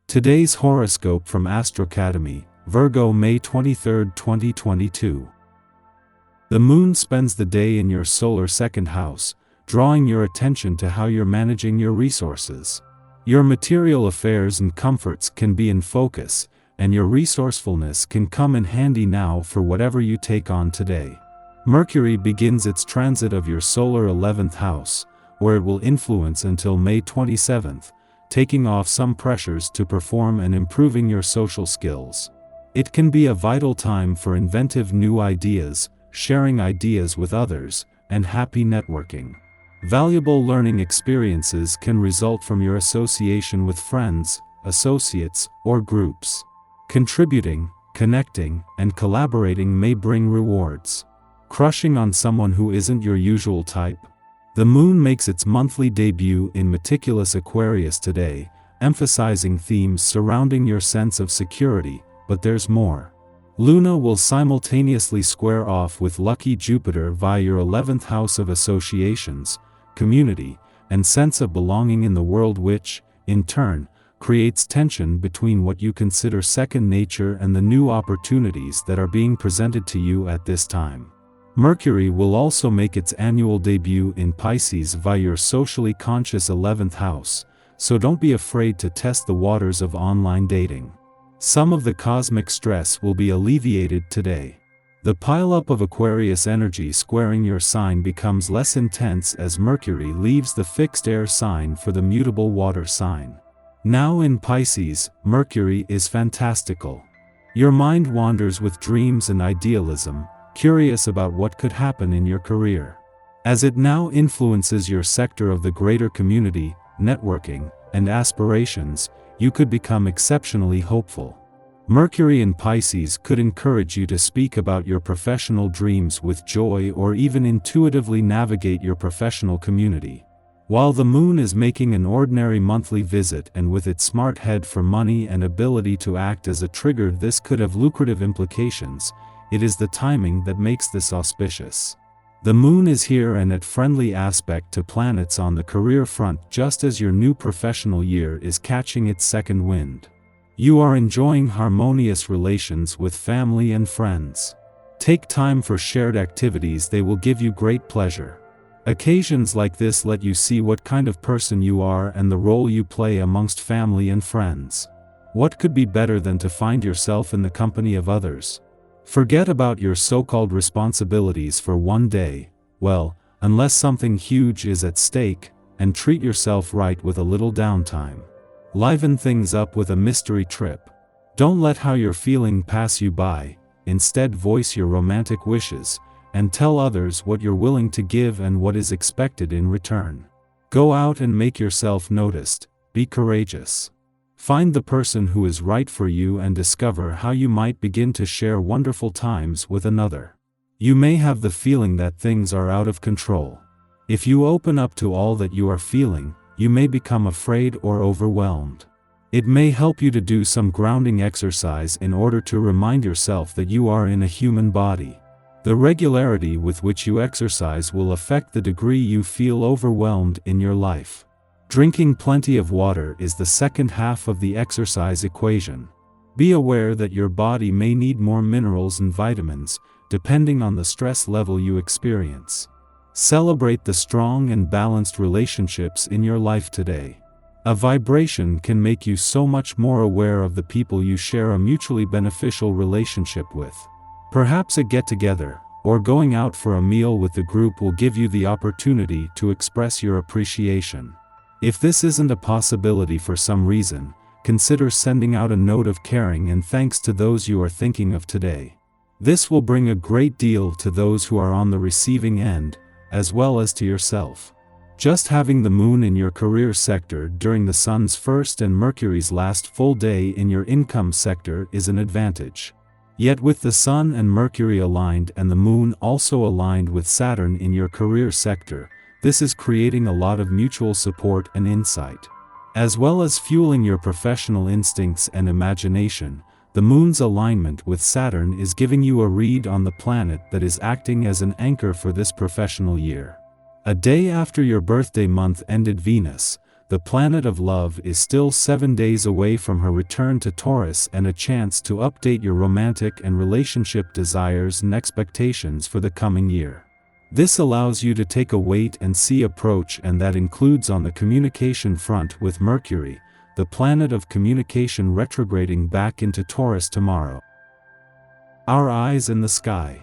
Today's horoscope from Astrocademy, Virgo May 23, 2022. The moon spends the day in your solar second house, drawing your attention to how you're managing your resources. Your material affairs and comforts can be in focus, and your resourcefulness can come in handy now for whatever you take on today. Mercury begins its transit of your solar 11th house, where it will influence until May 27th, taking off some pressures to perform and improving your social skills. It can be a vital time for inventive new ideas, sharing ideas with others, and happy networking. Valuable learning experiences can result from your association with friends, associates, or groups. Contributing, connecting, and collaborating may bring rewards. Crushing on someone who isn't your usual type? The moon makes its monthly debut in meticulous Aquarius today, emphasizing themes surrounding your sense of security, but there's more. Luna will simultaneously square off with lucky Jupiter via your 11th house of associations, community, and sense of belonging in the world, which, in turn, creates tension between what you consider second nature and the new opportunities that are being presented to you at this time. Mercury will also make its annual debut in Pisces via your socially conscious 11th house, so don't be afraid to test the waters of online dating. Some of the cosmic stress will be alleviated today. The pileup of Aquarius energy squaring your sign becomes less intense as Mercury leaves the fixed air sign for the mutable water sign. Now in Pisces, Mercury is fantastical. Your mind wanders with dreams and idealism, curious about what could happen in your career. As it now influences your sector of the greater community, networking, and aspirations, you could become exceptionally hopeful. Mercury in Pisces could encourage you to speak about your professional dreams with joy or even intuitively navigate your professional community. While the moon is making an ordinary monthly visit, and with its smart head for money and ability to act as a trigger, this could have lucrative implications. It is the timing that makes this auspicious. The moon is here and at friendly aspect to planets on the career front just as your new professional year is catching its second wind. You are enjoying harmonious relations with family and friends. Take time for shared activities, they will give you great pleasure. Occasions like this let you see what kind of person you are and the role you play amongst family and friends. What could be better than to find yourself in the company of others? Forget about your so-called responsibilities for one day, well, unless something huge is at stake, and treat yourself right with a little downtime. Liven things up with a mystery trip. Don't let how you're feeling pass you by, instead voice your romantic wishes, and tell others what you're willing to give and what is expected in return. Go out and make yourself noticed, be courageous. Find the person who is right for you and discover how you might begin to share wonderful times with another. You may have the feeling that things are out of control. If you open up to all that you are feeling, you may become afraid or overwhelmed. It may help you to do some grounding exercise in order to remind yourself that you are in a human body. The regularity with which you exercise will affect the degree you feel overwhelmed in your life. Drinking plenty of water is the second half of the exercise equation. Be aware that your body may need more minerals and vitamins, depending on the stress level you experience. Celebrate the strong and balanced relationships in your life today. A vibration can make you so much more aware of the people you share a mutually beneficial relationship with. Perhaps a get-together, or going out for a meal with the group will give you the opportunity to express your appreciation. If this isn't a possibility for some reason, consider sending out a note of caring and thanks to those you are thinking of today. This will bring a great deal to those who are on the receiving end, as well as to yourself. Just having the moon in your career sector during the sun's first and Mercury's last full day in your income sector is an advantage. Yet with the sun and Mercury aligned and the moon also aligned with Saturn in your career sector, this is creating a lot of mutual support and insight. As well as fueling your professional instincts and imagination, the moon's alignment with Saturn is giving you a read on the planet that is acting as an anchor for this professional year. A day after your birthday month ended, Venus, the planet of love is still 7 days away from her return to Taurus and a chance to update your romantic and relationship desires and expectations for the coming year. This allows you to take a wait-and-see approach, and that includes on the communication front with Mercury, the planet of communication, retrograding back into Taurus tomorrow. Our eyes in the sky.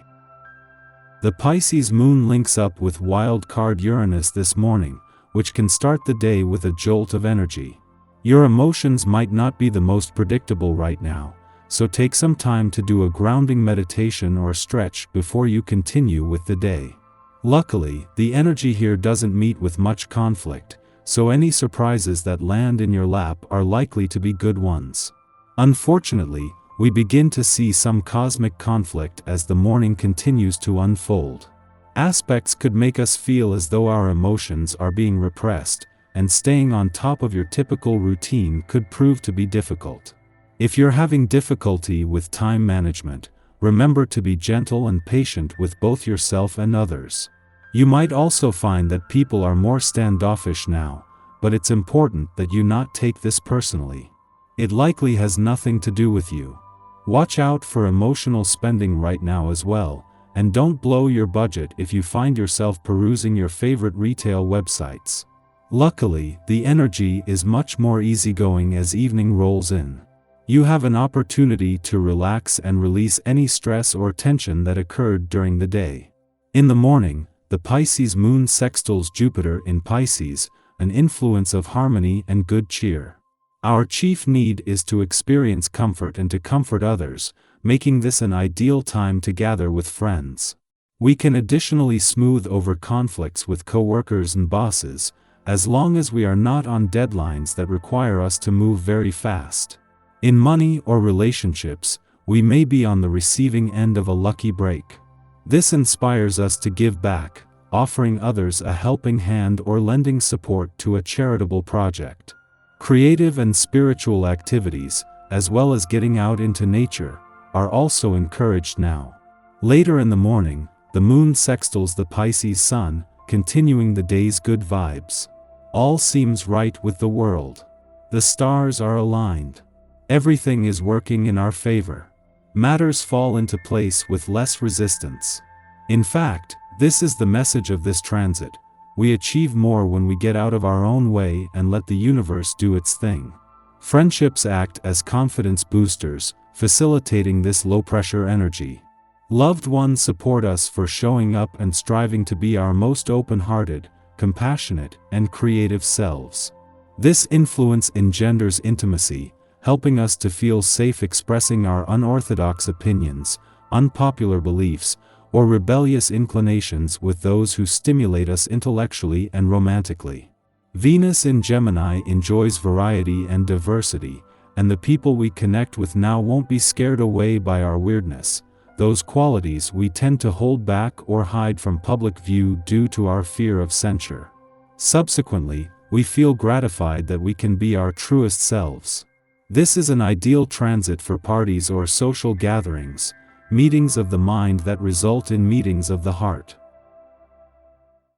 The Pisces moon links up with wild card Uranus this morning, which can start the day with a jolt of energy. Your emotions might not be the most predictable right now, so take some time to do a grounding meditation or stretch before you continue with the day. Luckily, the energy here doesn't meet with much conflict, so any surprises that land in your lap are likely to be good ones. Unfortunately, we begin to see some cosmic conflict as the morning continues to unfold. Aspects could make us feel as though our emotions are being repressed, and staying on top of your typical routine could prove to be difficult. If you're having difficulty with time management, remember to be gentle and patient with both yourself and others. You might also find that people are more standoffish now, but it's important that you not take this personally. It likely has nothing to do with you. Watch out for emotional spending right now as well, and don't blow your budget if you find yourself perusing your favorite retail websites. Luckily, the energy is much more easygoing as evening rolls in. You have an opportunity to relax and release any stress or tension that occurred during the day. In the morning, the Pisces moon sextiles Jupiter in Pisces, an influence of harmony and good cheer. Our chief need is to experience comfort and to comfort others, making this an ideal time to gather with friends. We can additionally smooth over conflicts with coworkers and bosses, as long as we are not on deadlines that require us to move very fast. In money or relationships, we may be on the receiving end of a lucky break. This inspires us to give back, offering others a helping hand or lending support to a charitable project. Creative and spiritual activities, as well as getting out into nature, are also encouraged now. Later in the morning, the moon sextiles the Pisces sun, continuing the day's good vibes. All seems right with the world. The stars are aligned. Everything is working in our favor. Matters fall into place with less resistance. In fact, this is the message of this transit. We achieve more when we get out of our own way and let the universe do its thing. Friendships act as confidence boosters, facilitating this low-pressure energy. Loved ones support us for showing up and striving to be our most open-hearted, compassionate, and creative selves. This influence engenders intimacy, helping us to feel safe expressing our unorthodox opinions, unpopular beliefs, or rebellious inclinations with those who stimulate us intellectually and romantically. Venus in Gemini enjoys variety and diversity, and the people we connect with now won't be scared away by our weirdness, those qualities we tend to hold back or hide from public view due to our fear of censure. Subsequently, we feel gratified that we can be our truest selves. This is an ideal transit for parties or social gatherings, meetings of the mind that result in meetings of the heart.